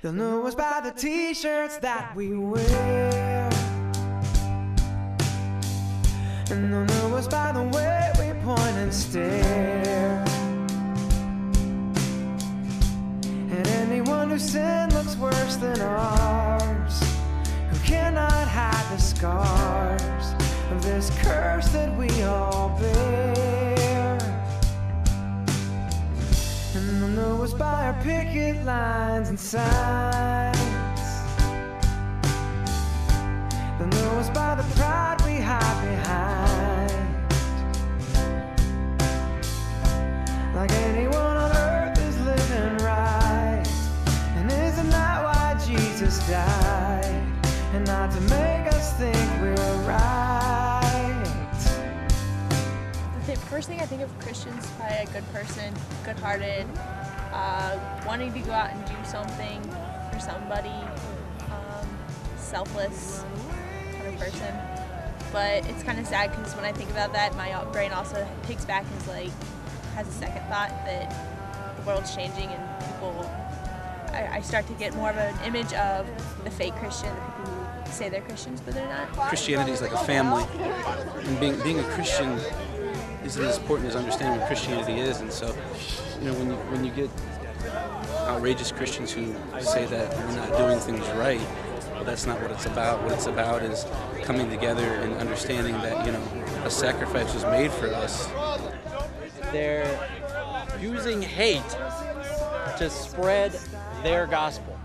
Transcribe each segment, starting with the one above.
They'll know us by the t-shirts that we wear, and they'll know us by the way we point and stare. And anyone whose sin looks worse than ours, who cannot hide the scars of this curse that we all bear. And they'll know us by our picket lines and signs. They'll know us by the pride we hide behind. Like anyone on earth is living right. And isn't that why Jesus died? And not to make us think we're right. The first thing I think of Christians is probably a good person, good-hearted, wanting to go out and do something for somebody, selfless kind of person. But it's kind of sad because when I think about that, my brain also takes back as like, has a second thought that the world's changing and people, I start to get more of an image of the fake Christian, the people who say they're Christians but they're not. Christianity is like a family, and being a Christian isn't as important as understanding what Christianity is. And so, you know, when you get outrageous Christians who say that we're not doing things right, well, that's not what it's about. What it's about is coming together and understanding that, you know, a sacrifice was made for us. They're using hate to spread their gospel.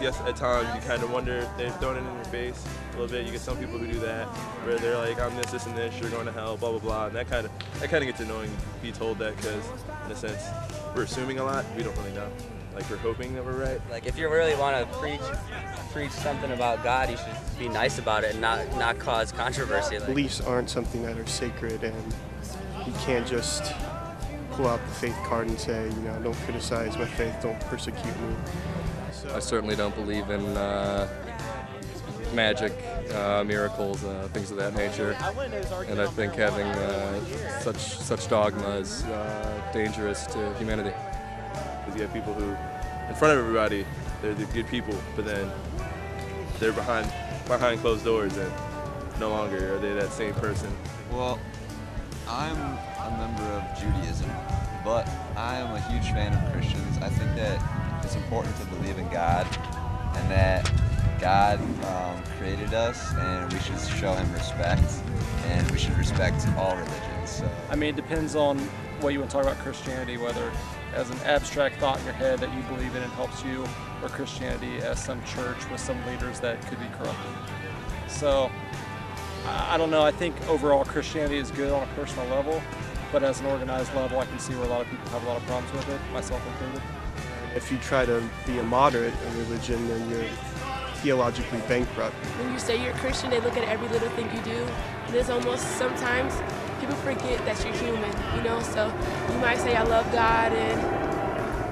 Yes, at times you kind of wonder if they're throwing it in your face a little bit. You get some people who do that, where they're like, I'm this and this, you're going to hell, blah, blah, blah. And that kind of gets annoying to be told that, because in a sense, we're assuming a lot, we don't really know. Like, we're hoping that we're right. Like, if you really want to preach something about God, you should be nice about it and not cause controversy. Beliefs aren't something that are sacred, and you can't just pull out the faith card and say, you know, don't criticize my faith, don't persecute me. I certainly don't believe in magic, miracles, things of that nature. And I think having such dogma is dangerous to humanity. Because you have people who, in front of everybody, they're the good people, but then they're behind closed doors, and no longer are they that same person. Well, I'm a member of Judaism, but I am a huge fan of Christians. I think that it's important to believe in God, and that God created us, and we should show Him respect, and we should respect all religions. So. I mean, it depends on what you want to talk about Christianity, whether as an abstract thought in your head that you believe in and helps you, or Christianity as some church with some leaders that could be corrupted. So, I don't know, I think overall Christianity is good on a personal level, but as an organized level, I can see where a lot of people have a lot of problems with it, myself included. If you try to be a moderate in religion, then you're theologically bankrupt. When you say you're a Christian, they look at every little thing you do. And there's almost, sometimes, people forget that you're human, you know? So you might say, I love God and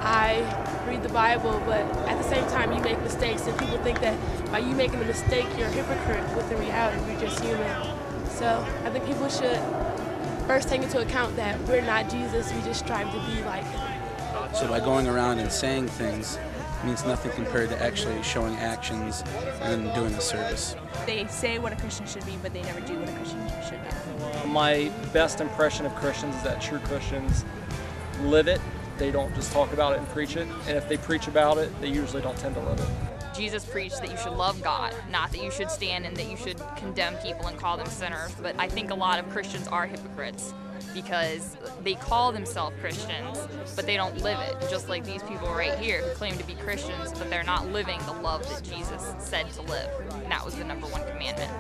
I read the Bible, but at the same time, you make mistakes, and people think that by you making a mistake, you're a hypocrite, but in reality, you're just human. So I think people should first take into account that we're not Jesus, we just strive to be like Him. So by going around and saying things means nothing compared to actually showing actions and doing a service. They say what a Christian should be, but they never do what a Christian should do. My best impression of Christians is that true Christians live it. They don't just talk about it and preach it. And if they preach about it, they usually don't tend to live it. Jesus preached that you should love God, not that you should stand and that you should condemn people and call them sinners. But I think a lot of Christians are hypocrites because they call themselves Christians, but they don't live it. Just like these people right here who claim to be Christians, but they're not living the love that Jesus said to live. And that was the #1 commandment.